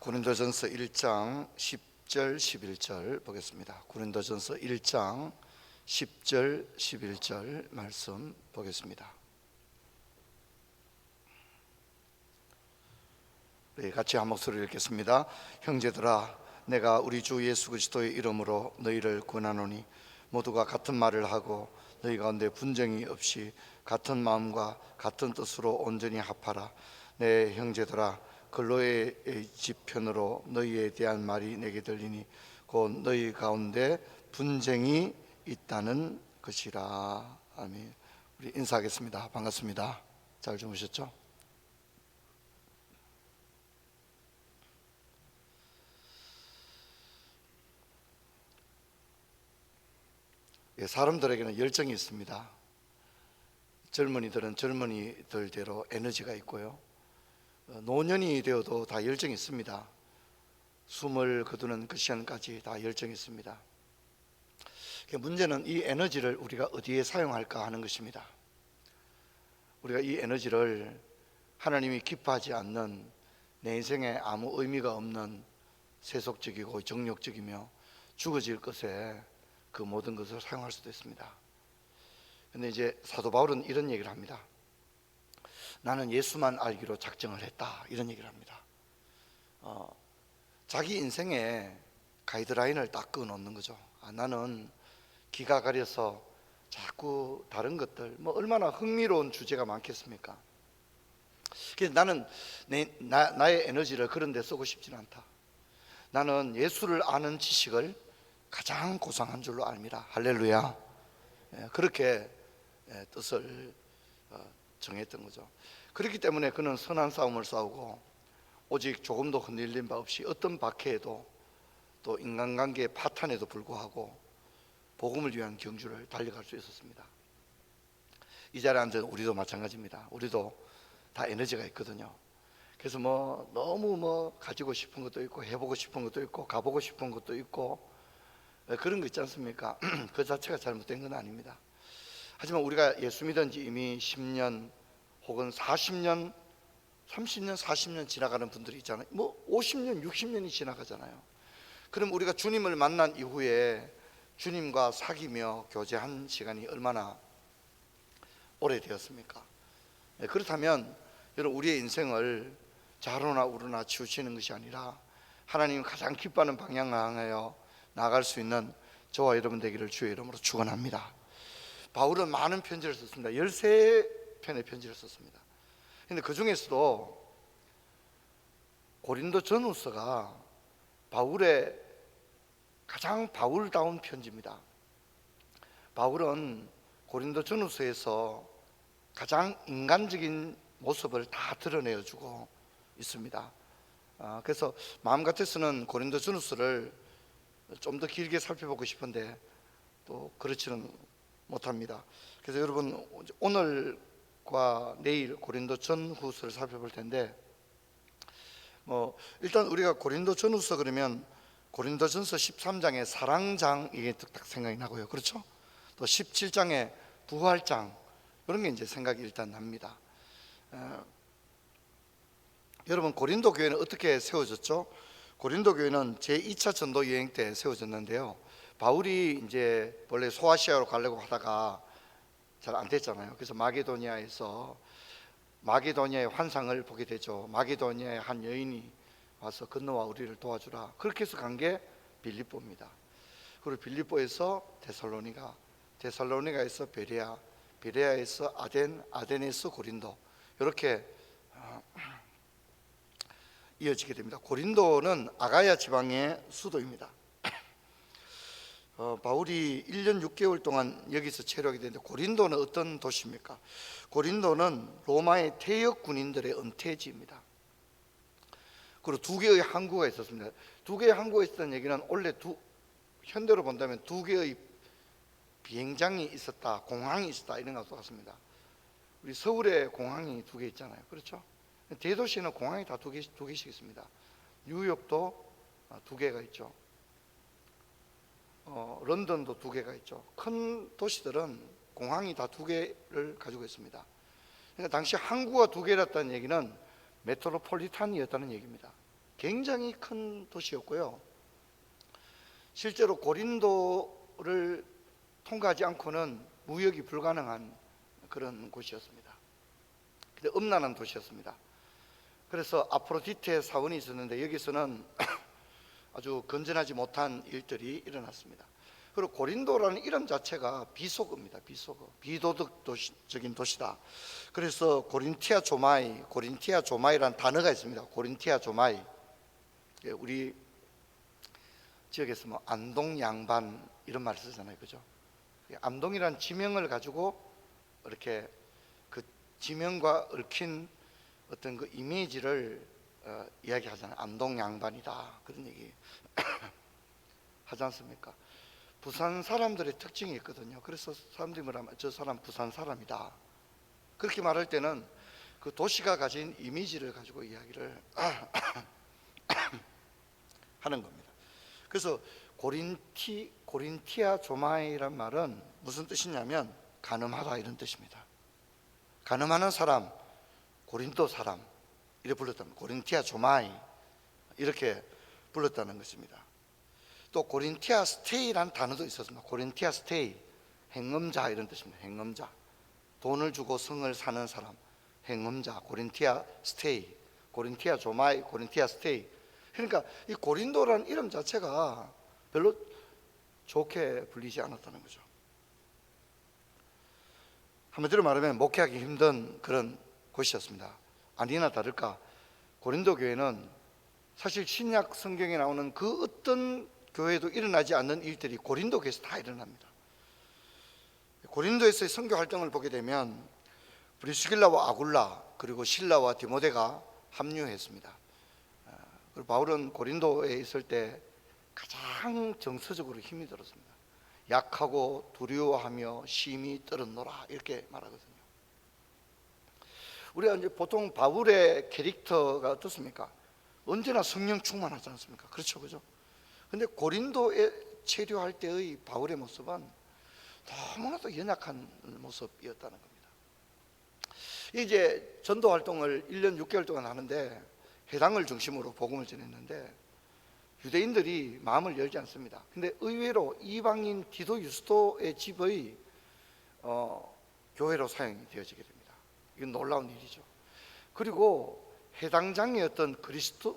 고린도전서 1장 10절 11절 보겠습니다. 고린도전서 1장 10절 11절 말씀 보겠습니다. 네, 같이 한 목소리를 읽겠습니다. 형제들아, 내가 우리 주 예수 그리스도의 이름으로 너희를 권하노니 모두가 같은 말을 하고 너희 가운데 분쟁이 없이 같은 마음과 같은 뜻으로 온전히 합하라. 내 형제들아, 글로의 집 편으로 너희에 대한 말이 내게 들리니 곧 너희 가운데 분쟁이 있다는 것이라. 아멘. 우리 인사하겠습니다. 반갑습니다. 잘 주무셨죠? 사람들에게는 열정이 있습니다. 젊은이들은 젊은이들대로 에너지가 있고요, 노년이 되어도 다 열정이 있습니다. 숨을 거두는 그 시간까지 다 열정이 있습니다. 문제는 이 에너지를 우리가 어디에 사용할까 하는 것입니다. 우리가 이 에너지를 하나님이 기뻐하지 않는, 내 인생에 아무 의미가 없는 세속적이고 정욕적이며 죽어질 것에 그 모든 것을 사용할 수도 있습니다. 그런데 이제 사도 바울은 이런 얘기를 합니다. 나는 예수만 알기로 작정을 했다, 이런 얘기를 합니다. 자기 인생에 가이드라인을 딱 그어놓는 거죠. 나는 기가 가려서 자꾸 다른 것들, 얼마나 흥미로운 주제가 많겠습니까? 그래서 나는 나의 에너지를 그런 데 쓰고 싶지는 않다. 나는 예수를 아는 지식을 가장 고상한 줄로 압니다. 할렐루야. 그렇게 뜻을 정했던 거죠. 그렇기 때문에 그는 선한 싸움을 싸우고 오직 조금도 흔들린 바 없이 어떤 박해에도 또 인간관계의 파탄에도 불구하고 복음을 위한 경주를 달려갈 수 있었습니다. 이 자리에 앉은 우리도 마찬가지입니다. 우리도 다 에너지가 있거든요. 그래서 너무 가지고 싶은 것도 있고 해보고 싶은 것도 있고 가보고 싶은 것도 있고 그런 거 있지 않습니까? 그 자체가 잘못된 건 아닙니다. 하지만 우리가 예수 믿은 지 이미 10년 혹은 40년, 30년, 40년 지나가는 분들이 있잖아요. 50년, 60년이 지나가잖아요. 그럼 우리가 주님을 만난 이후에 주님과 사귀며 교제한 시간이 얼마나 오래되었습니까? 그렇다면 여러분, 우리의 인생을 좌로나 우로나 치우치는 것이 아니라 하나님이 가장 기뻐하는 방향을 향하여 나아갈 수 있는 저와 여러분 되기를 주의 이름으로 축원합니다. 바울은 많은 편지를 썼습니다. 13편의 편지를 썼습니다. 그런데 그 중에서도 고린도 전후서가 바울의 가장 바울다운 편지입니다. 바울은 고린도 전후서에서 가장 인간적인 모습을 다 드러내주고 있습니다. 그래서 마음 같아서는 고린도 전후서를 좀 더 길게 살펴보고 싶은데 또 그렇지는 못합니다. 그래서 여러분, 오늘과 내일 고린도 전후서를 살펴볼 텐데, 일단 우리가 고린도 전후서 그러면 고린도전서 13장의 사랑장, 이게 딱 생각이 나고요, 그렇죠? 또 17장의 부활장, 이런 게 이제 생각이 일단 납니다. 여러분, 고린도 교회는 어떻게 세워졌죠? 고린도 교회는 제2차 전도 여행 때 세워졌는데요, 바울이 이제 원래 소아시아로 가려고 하다가 잘 안 됐잖아요. 그래서 마게도니아의 환상을 보게 되죠. 마게도니아의 한 여인이 와서 건너와 우리를 도와주라. 그렇게 해서 간 게 빌립보입니다. 그리고 빌립보에서 데살로니가에서 베레아, 베레아에서 아덴, 아덴에서 고린도, 이렇게 이어지게 됩니다. 고린도는 아가야 지방의 수도입니다. 바울이 1년 6개월 동안 여기서 체류하게 되는데, 고린도는 어떤 도시입니까? 고린도는 로마의 퇴역 군인들의 은퇴지입니다. 그리고 두 개의 항구가 있었습니다. 두 개의 항구가 있었다는 얘기는 원래 현대로 본다면 두 개의 비행장이 있었다, 공항이 있었다, 이런 것과 같습니다. 우리 서울에 공항이 두 개 있잖아요, 그렇죠? 대도시는 공항이 다 두 개씩 있습니다. 뉴욕도 두 개가 있죠. 런던도 두 개가 있죠. 큰 도시들은 공항이 다 두 개를 가지고 있습니다. 그러니까 당시 항구가 두 개였다는 얘기는 메트로폴리탄이었다는 얘기입니다. 굉장히 큰 도시였고요. 실제로 고린도를 통과하지 않고는 무역이 불가능한 그런 곳이었습니다. 근데 음란한 도시였습니다. 그래서 아프로디테 사원이 있었는데 여기서는 아주 건전하지 못한 일들이 일어났습니다. 그리고 고린도라는 이름 자체가 비속어입니다. 비속어, 비도덕적인 도시다. 그래서 고린티아 조마이라는 단어가 있습니다. 고린티아 조마이. 우리 지역에서 뭐 안동 양반 이런 말 쓰잖아요, 그죠? 안동이라는 지명을 가지고 이렇게 그 지명과 얽힌 어떤 그 이미지를 이야기하잖아요. 안동 양반이다, 그런 얘기 하지 않습니까? 부산 사람들의 특징이 있거든요. 그래서 사람들이 뭐라면 저 사람 부산 사람이다, 그렇게 말할 때는 그 도시가 가진 이미지를 가지고 이야기를 하는 겁니다. 그래서 고린티아 조마이란 말은 무슨 뜻이냐면 가늠하다 이런 뜻입니다. 가늠하는 사람, 고린도 사람 이렇게 불렀다는, 고린티아 조마이 이렇게 불렀다는 것입니다. 또 고린티아 스테이라는 단어도 있었습니다. 고린티아 스테이, 행음자 이런 뜻입니다. 행음자, 돈을 주고 성을 사는 사람, 행음자, 고린티아 스테이, 고린티아 조마이, 고린티아 스테이. 그러니까 이 고린도라는 이름 자체가 별로 좋게 불리지 않았다는 거죠. 한마디로 말하면 목회하기 힘든 그런 곳이었습니다. 아니나 다를까 고린도 교회는 사실 신약 성경에 나오는 그 어떤 교회도 일어나지 않는 일들이 고린도 교회에서 다 일어납니다. 고린도에서의 선교 활동을 보게 되면 브리스길라와 아굴라 그리고 실라와 디모데가 합류했습니다. 그리고 바울은 고린도에 있을 때 가장 정서적으로 힘이 들었습니다. 약하고 두려워하며 심히 떨었노라 이렇게 말하거든요. 우리가 이제 보통 바울의 캐릭터가 어떻습니까? 언제나 성령 충만하지 않습니까? 그렇죠, 그죠? 근데 고린도에 체류할 때의 바울의 모습은 너무나도 연약한 모습이었다는 겁니다. 이제 전도 활동을 1년 6개월 동안 하는데 회당을 중심으로 복음을 전했는데 유대인들이 마음을 열지 않습니다. 근데 의외로 이방인 디도 유스도의 집의 교회로 사용이 되어지게 됩니다. 이건 놀라운 일이죠. 그리고 해당장이었던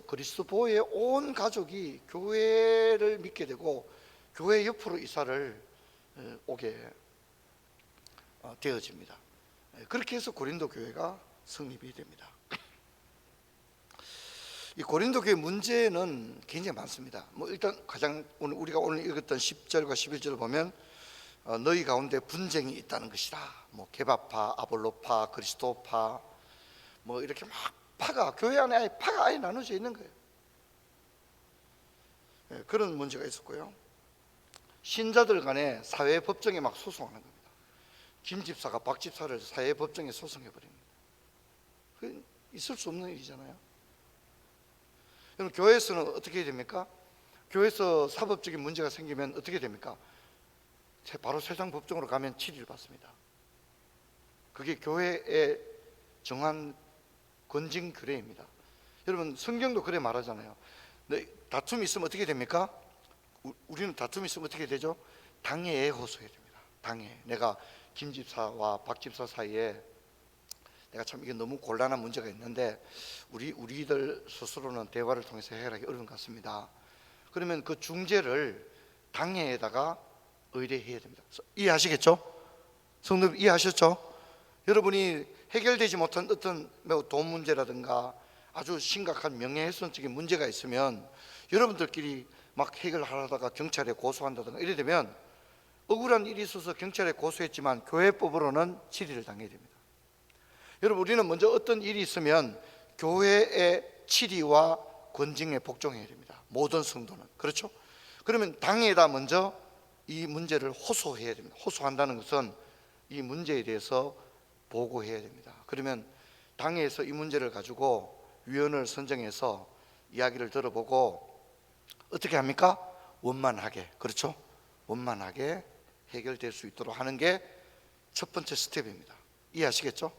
그리스도보의 온 가족이 교회를 믿게 되고 교회 옆으로 이사를 오게 되어집니다. 그렇게 해서 고린도 교회가 성립이 됩니다. 이 고린도 교회 문제는 굉장히 많습니다. 뭐 일단 가장 우리가 오늘 읽었던 10절과 11절을 보면 너희 가운데 분쟁이 있다는 것이다. 뭐 게바파, 아볼로파, 그리스도파, 뭐 이렇게 막 파가 교회 안에 파가 아예 나눠져 있는 거예요. 그런 문제가 있었고요. 신자들 간에 사회 법정에 막 소송하는 겁니다. 김 집사가 박 집사를 사회 법정에 소송해 버립니다. 그 있을 수 없는 일이잖아요. 그럼 교회에서는 어떻게 됩니까? 교회에서 사법적인 문제가 생기면 어떻게 됩니까? 바로 세상 법정으로 가면 치리를 받습니다. 그게 교회의 정한 권징 규례입니다. 여러분 성경도 그래 말하잖아요. 다툼이 있으면 어떻게 됩니까? 우리는 다툼이 있으면 어떻게 되죠? 당회에 호소해야 됩니다. 당회. 내가 김 집사와 박 집사 사이에 내가 참 이게 너무 곤란한 문제가 있는데 우리들 스스로는 대화를 통해서 해결하기 어려운 것 같습니다. 그러면 그 중재를 당회에다가 의뢰해야 됩니다. 이해하시겠죠? 성도님 이해하셨죠? 여러분이 해결되지 못한 어떤 매우 돈 문제라든가 아주 심각한 명예훼손적인 문제가 있으면 여러분들끼리 막 해결하다가 경찰에 고소한다든가 이래 되면 억울한 일이 있어서 경찰에 고소했지만 교회법으로는 치리를 당해야 됩니다. 여러분 우리는 먼저 어떤 일이 있으면 교회의 치리와 권징에 복종해야 됩니다. 모든 성도는. 그렇죠? 그러면 당에다 먼저 이 문제를 호소해야 됩니다. 호소한다는 것은 이 문제에 대해서 보고해야 됩니다. 그러면 당에서 이 문제를 가지고 위원을 선정해서 이야기를 들어보고 어떻게 합니까? 원만하게, 그렇죠? 원만하게 해결될 수 있도록 하는 게 첫 번째 스텝입니다. 이해하시겠죠?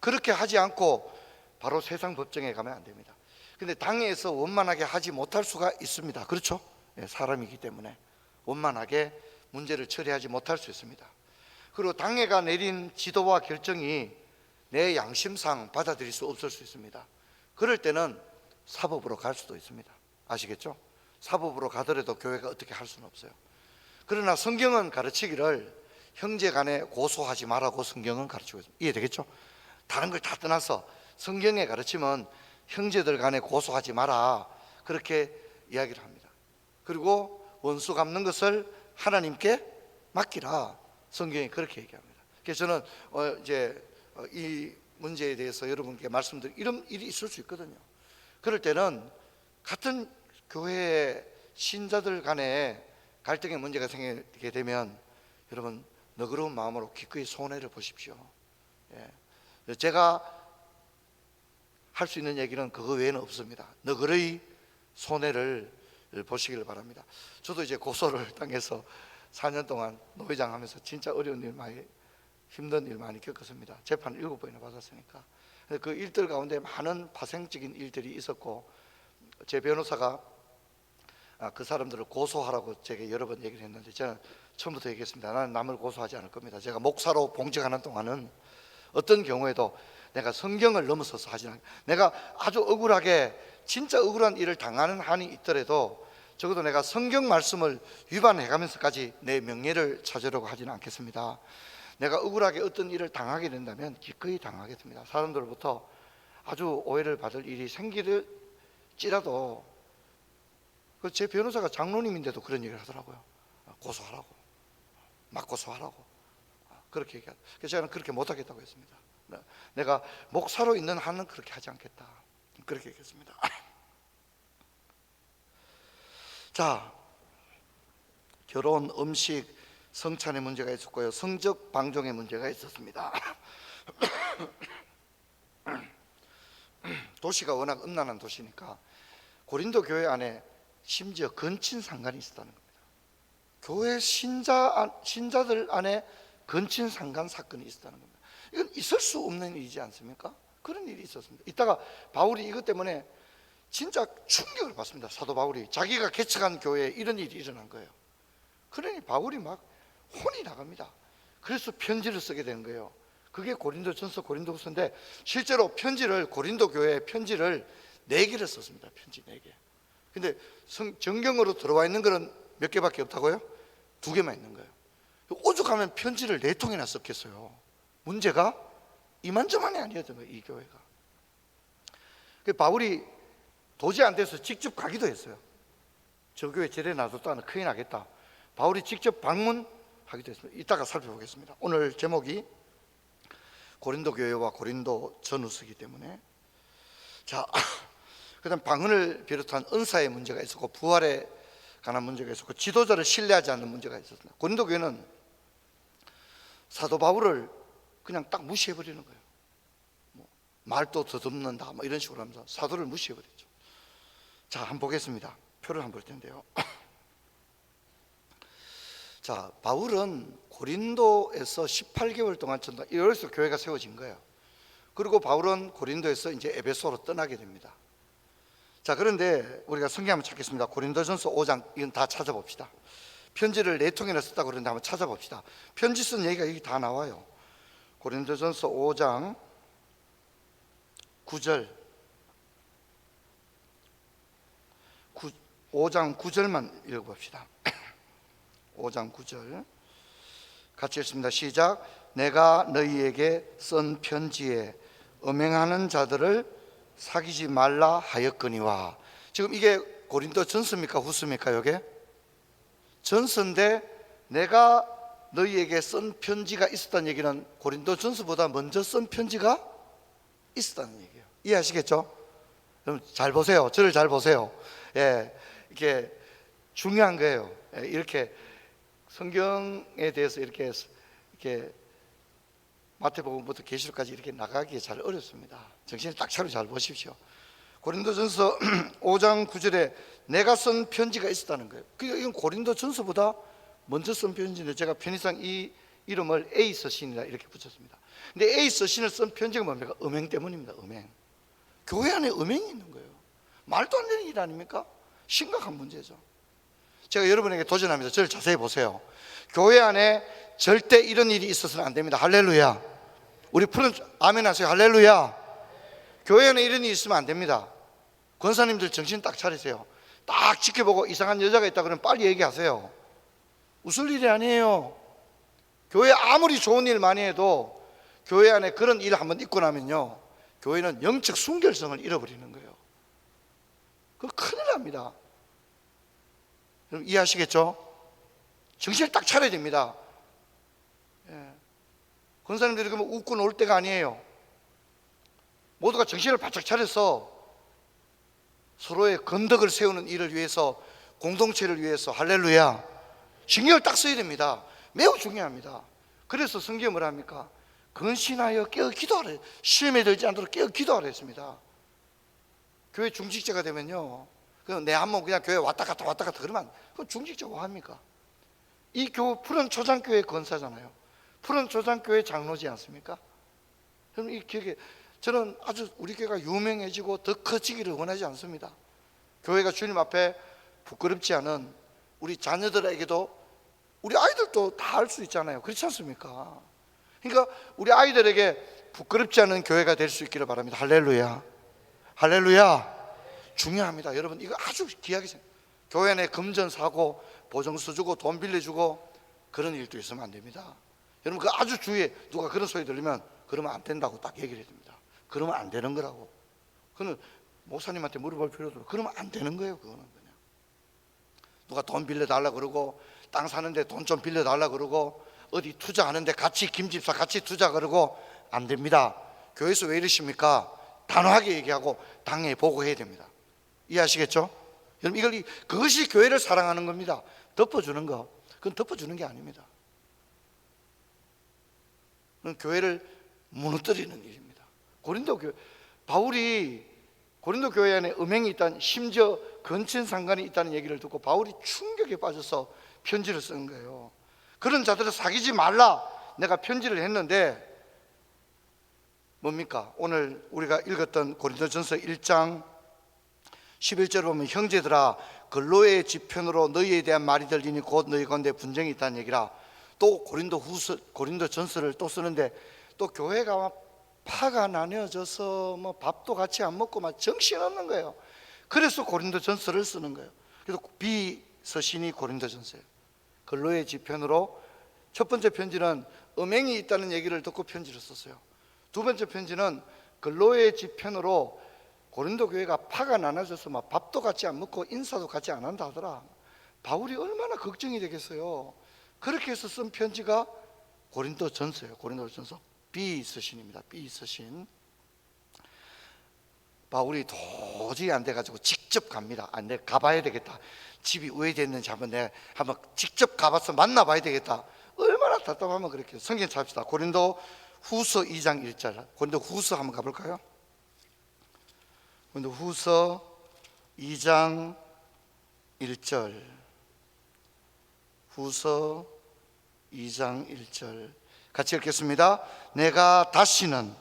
그렇게 하지 않고 바로 세상 법정에 가면 안 됩니다. 근데 당에서 원만하게 하지 못할 수가 있습니다. 그렇죠? 예, 사람이기 때문에 원만하게 문제를 처리하지 못할 수 있습니다. 그리고 당회가 내린 지도와 결정이 내 양심상 받아들일 수 없을 수 있습니다. 그럴 때는 사법으로 갈 수도 있습니다. 아시겠죠? 사법으로 가더라도 교회가 어떻게 할 수는 없어요. 그러나 성경은 가르치기를 형제 간에 고소하지 말라고 성경은 가르치고 있습니다. 이해되겠죠? 다른 걸 다 떠나서 성경의 가르침은 형제들 간에 고소하지 마라, 그렇게 이야기를 합니다. 그리고 원수 갚는 것을 하나님께 맡기라, 성경이 그렇게 얘기합니다. 그래서 저는 이 문제에 대해서 여러분께 말씀드린 이런 일이 있을 수 있거든요. 그럴 때는 같은 교회의 신자들 간에 갈등의 문제가 생기게 되면 여러분 너그러운 마음으로 기꺼이 손해를 보십시오. 예. 제가 할 수 있는 얘기는 그거 외에는 없습니다. 너그러이 손해를 보시길 바랍니다. 저도 이제 고소를 당해서 4년 동안 노회장 하면서 진짜 어려운 일 많이, 힘든 일 많이 겪었습니다. 재판을 7번이나 받았으니까. 그 일들 가운데 많은 파생적인 일들이 있었고, 제 변호사가 그 사람들을 고소하라고 제게 여러 번 얘기를 했는데 저는 처음부터 얘기했습니다. 나는 남을 고소하지 않을 겁니다. 제가 목사로 봉직하는 동안은 어떤 경우에도 내가 성경을 넘어서서 하지 않아요. 내가 아주 억울하게 진짜 억울한 일을 당하는 한이 있더라도 적어도 내가 성경 말씀을 위반해가면서까지 내 명예를 찾으려고 하지는 않겠습니다. 내가 억울하게 어떤 일을 당하게 된다면 기꺼이 당하겠습니다. 사람들로부터 아주 오해를 받을 일이 생기더라도, 제 변호사가 장로님인데도 그런 얘기를 하더라고요. 고소하라고, 막 고소하라고, 그렇게 얘기하고. 그래서 저는 그렇게 못하겠다고 했습니다. 내가 목사로 있는 한은 그렇게 하지 않겠다, 그렇게 얘기했습니다. 자, 결혼, 음식, 성찬의 문제가 있었고요, 성적 방종의 문제가 있었습니다. 도시가 워낙 음란한 도시니까 고린도 교회 안에 심지어 건친 상간이 있었다는 겁니다. 교회 신자들 안에 건친 상간 사건이 있었다는 겁니다. 이건 있을 수 없는 일이지 않습니까? 그런 일이 있었습니다. 이따가 바울이 이것 때문에 진짜 충격을 받습니다. 사도 바울이 자기가 개척한 교회에 이런 일이 일어난 거예요. 그러니 바울이 막 혼이 나갑니다. 그래서 편지를 쓰게 되는 거예요. 그게 고린도전서, 고린도후서인데 실제로 고린도 교회에 편지를 4개를 썼습니다. 편지 4개. 근데 정경으로 들어와 있는 거는 몇 개밖에 없다고요? 2개만 있는 거예요. 오죽하면 편지를 4통이나 썼겠어요. 문제가 이만저만이 아니었던 거예요, 이 교회가. 바울이 도저히 안 돼서 직접 가기도 했어요. 저 교회 저래 놔뒀다가 큰일 나겠다. 바울이 직접 방문하기도 했습니다. 이따가 살펴보겠습니다. 오늘 제목이 고린도 교회와 고린도 전후서이기 때문에, 자, 그다음 방언을 비롯한 은사의 문제가 있었고, 부활에 관한 문제가 있었고, 지도자를 신뢰하지 않는 문제가 있었습니다. 고린도 교회는 사도 바울을 그냥 딱 무시해버리는 거예요. 말도 더듬는다 이런 식으로 하면서 사도를 무시해버렸죠. 자, 한번 보겠습니다. 표를 한번 볼 텐데요. 자, 바울은 고린도에서 18개월 동안 전도, 이래서 교회가 세워진 거예요. 그리고 바울은 고린도에서 이제 에베소로 떠나게 됩니다. 자, 그런데 우리가 성경 한번 찾겠습니다. 고린도전서 5장, 이건 다 찾아봅시다. 편지를 4통이나 썼다고 그러는데 한번 찾아봅시다. 편지 쓴 얘기가 여기 다 나와요. 고린도전서 5장 9절, 5장 9절만 읽어봅시다. 5장 9절 같이 읽습니다. 시작. 내가 너희에게 쓴 편지에 음행하는 자들을 사귀지 말라 하였거니와. 지금 이게 고린도 전서입니까 후서입니까? 이게 전서인데 내가 너희에게 쓴 편지가 있었다는 얘기는 고린도 전서보다 먼저 쓴 편지가 있었다는 얘기예요. 이해하시겠죠? 그럼 잘 보세요. 저를 잘 보세요. 예, 이게 중요한 거예요. 예, 이렇게 성경에 대해서 이렇게 마태복음부터 계시록까지 이렇게 나가기 잘 어렵습니다. 정신을 딱 차리고 잘 보십시오. 고린도전서 5장 9절에 내가 쓴 편지가 있었다는 거예요. 이건 고린도전서보다 먼저 쓴 편지인데 제가 편의상 이 이름을 A 서신이라 이렇게 붙였습니다. 근데 A 서신을 쓴 편지가 뭡니까? 음행 때문입니다. 음행. 교회 안에 음행이 있는 거예요. 말도 안 되는 일 아닙니까? 심각한 문제죠. 제가 여러분에게 도전합니다. 저를 자세히 보세요. 교회 안에 절대 이런 일이 있어서는 안 됩니다. 할렐루야. 우리 푸른 아멘 하세요. 할렐루야. 교회 안에 이런 일이 있으면 안 됩니다. 권사님들 정신 딱 차리세요. 딱 지켜보고 이상한 여자가 있다 그러면 빨리 얘기하세요. 웃을 일이 아니에요. 교회 아무리 좋은 일 많이 해도 교회 안에 그런 일 한번 있고 나면요, 교회는 영적 순결성을 잃어버리는 거예요. 그거 큰일 납니다. 여러분 이해하시겠죠? 정신을 딱 차려야 됩니다. 예. 권사님들이 그러면 웃고 놀 때가 아니에요. 모두가 정신을 바짝 차려서 서로의 건덕을 세우는 일을 위해서, 공동체를 위해서, 할렐루야, 신경을 딱 써야 됩니다. 매우 중요합니다. 그래서 성경이 뭐라 합니까? 근신하여 깨어 기도하라. 시험에 들지 않도록 깨어 기도하라 했습니다. 교회 중직자가 되면요, 내 한 몸 그냥 교회 왔다 갔다 그러면 그건 중직자 뭐 합니까? 이 푸른 초장교회 권사잖아요. 푸른 초장교회 장로지 않습니까? 그럼 이 기억에, 저는 아주 우리 교회가 유명해지고 더 커지기를 원하지 않습니다. 교회가 주님 앞에 부끄럽지 않은 우리 자녀들에게도, 우리 아이들도 다 할 수 있잖아요. 그렇지 않습니까? 그러니까 우리 아이들에게 부끄럽지 않은 교회가 될 수 있기를 바랍니다. 할렐루야. 할렐루야. 중요합니다. 여러분 이거 아주 귀하게 생각해요. 교회 안에 금전 사고, 보증서 주고 돈 빌려주고 그런 일도 있으면 안 됩니다. 여러분 그 아주 주위에 누가 그런 소리 들리면 그러면 안 된다고 딱 얘기를 해야 됩니다. 그러면 안 되는 거라고. 그거는 목사님한테 물어볼 필요도 없고, 그러면 안 되는 거예요. 그거는 그냥 누가 돈 빌려달라 그러고, 땅 사는데 돈 좀 빌려달라 그러고, 어디 투자하는데 같이, 김집사 같이 투자 그러고 안 됩니다. 교회에서 왜 이러십니까? 단호하게 얘기하고 당에 보고해야 됩니다. 이해하시겠죠? 여러분 그것이 교회를 사랑하는 겁니다. 덮어주는 거, 그건 덮어주는 게 아닙니다. 그건 교회를 무너뜨리는 일입니다. 바울이 고린도 교회 안에 음행이 있다는, 심지어 근친상간이 있다는 얘기를 듣고 바울이 충격에 빠져서 편지를 쓴 거예요. 그런 자들을 사귀지 말라 내가 편지를 했는데 뭡니까? 오늘 우리가 읽었던 고린도전서 1장 11절을 보면, 형제들아 근로의 지편으로 너희에 대한 말이 들리니 곧 너희 가운데 분쟁이 있다는 얘기라. 또 고린도전서를 또 쓰는데, 또 교회가 파가 나뉘어져서 뭐 밥도 같이 안 먹고 막 정신없는 거예요. 그래서 고린도전서를 쓰는 거예요. 그래서 비서신이 고린도전서예요. 근로의 지편으로 첫 번째 편지는 음행이 있다는 얘기를 듣고 편지를 썼어요. 두 번째 편지는 근로의 지편으로 고린도 교회가 파가 나눠져서 막 밥도 같이 안 먹고 인사도 같이 안 한다 하더라. 바울이 얼마나 걱정이 되겠어요. 그렇게 해서 쓴 편지가 고린도전서예요. 고린도전서 비서신입니다. 비서신. 바울이 도저히 안 돼가지고 직접 갑니다. 내가 가봐야 되겠다. 집이 우회됐는지 내가 한번 직접 가봐서 만나봐야 되겠다. 얼마나 답답하면 그렇게. 성경 찾읍시다. 고린도 후서 2장 1절. 고린도 후서 한번 가볼까요? 고린도 후서 2장 1절. 후서 2장 1절 같이 읽겠습니다. 내가 다시는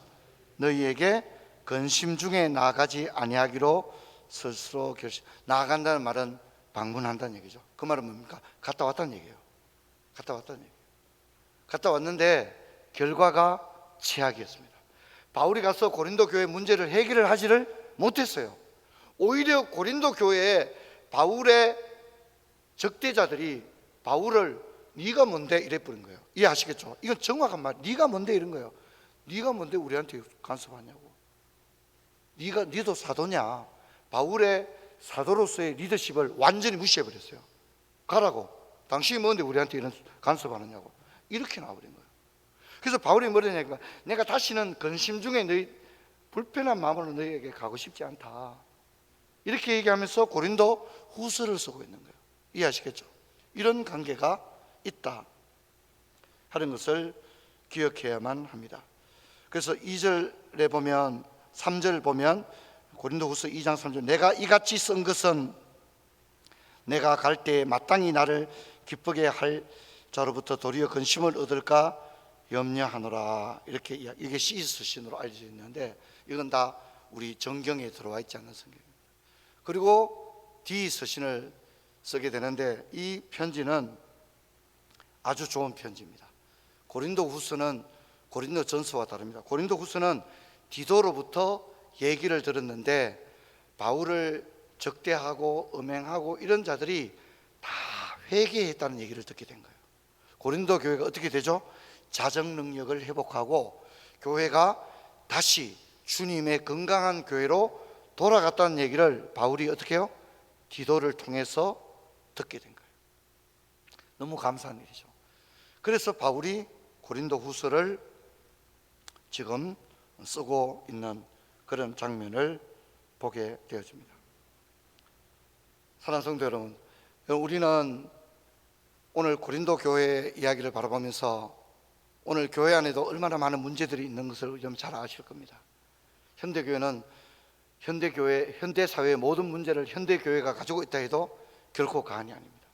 너희에게 근심 중에 나아가지 아니하기로 스스로 결심. 나아간다는 말은 방문한다는 얘기죠. 그 말은 뭡니까? 갔다 왔다는 얘기예요. 갔다 왔다는 얘기예요. 갔다 왔는데 결과가 최악이었습니다. 바울이 가서 고린도 교회 문제를 해결을 하지를 못했어요. 오히려 고린도 교회에 바울의 적대자들이 바울을 네가 뭔데 이래 버린 거예요. 이해하시겠죠? 이건 정확한 말. 네가 뭔데 이런 거예요. 네가 뭔데 우리한테 간섭하냐고. 네도 사도냐. 바울의 사도로서의 리더십을 완전히 무시해버렸어요. 가라고. 당신이 뭔데 우리한테 이런 간섭하느냐고. 이렇게 나와버린 거예요. 그래서 바울이 뭐라냐니까, 내가 다시는 근심 중에 너희 불편한 마음으로 너희에게 가고 싶지 않다. 이렇게 얘기하면서 고린도 후서를 쓰고 있는 거예요. 이해하시겠죠? 이런 관계가 있다 하는 것을 기억해야만 합니다. 그래서 2절에 보면, 3절 보면 고린도후서 2장 3절, 내가 이같이 쓴 것은 내가 갈 때에 마땅히 나를 기쁘게 할 자로부터 도리어 근심을 얻을까 염려하노라. 이렇게 이게 시스신으로 알려져 있는데 이건 다 우리 정경에 들어와 있지 않는 성경입니다. 그리고 D 서신을 쓰게 되는데, 이 편지는 아주 좋은 편지입니다. 고린도후서는 고린도전서와 다릅니다. 고린도후서는 디도로부터 얘기를 들었는데 바울을 적대하고 음행하고 이런 자들이 다 회개했다는 얘기를 듣게 된 거예요. 고린도 교회가 어떻게 되죠? 자정 능력을 회복하고 교회가 다시 주님의 건강한 교회로 돌아갔다는 얘기를 바울이 어떻게 해요? 디도를 통해서 듣게 된 거예요. 너무 감사한 일이죠. 그래서 바울이 고린도 후서를 지금 쓰고 있는 그런 장면을 보게 되어집니다. 사랑하는 성도 여러분, 우리는 오늘 고린도 교회 이야기를 바라보면서 오늘 교회 안에도 얼마나 많은 문제들이 있는 것을 여러분 잘 아실 겁니다. 현대교회는 현대사회의 모든 문제를 현대교회가 가지고 있다 해도 결코 과언이 아닙니다.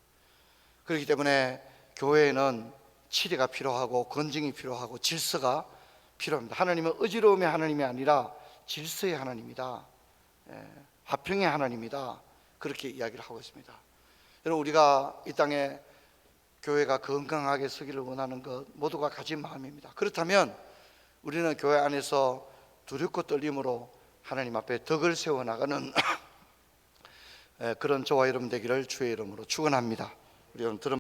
그렇기 때문에 교회에는 치료가 필요하고 건증이 필요하고 질서가 필요합니다. 하나님은 어지러움의 하나님이 아니라 질서의 하나님이다, 화평의 하나님이다, 그렇게 이야기를 하고 있습니다. 여러분, 우리가 이 땅에 교회가 건강하게 서기를 원하는 것 모두가 가진 마음입니다. 그렇다면 우리는 교회 안에서 두렵고 떨림으로 하나님 앞에 덕을 세워나가는 그런 저와 여러분 되기를 주의 이름으로 축원합니다. 우리 여러분 들은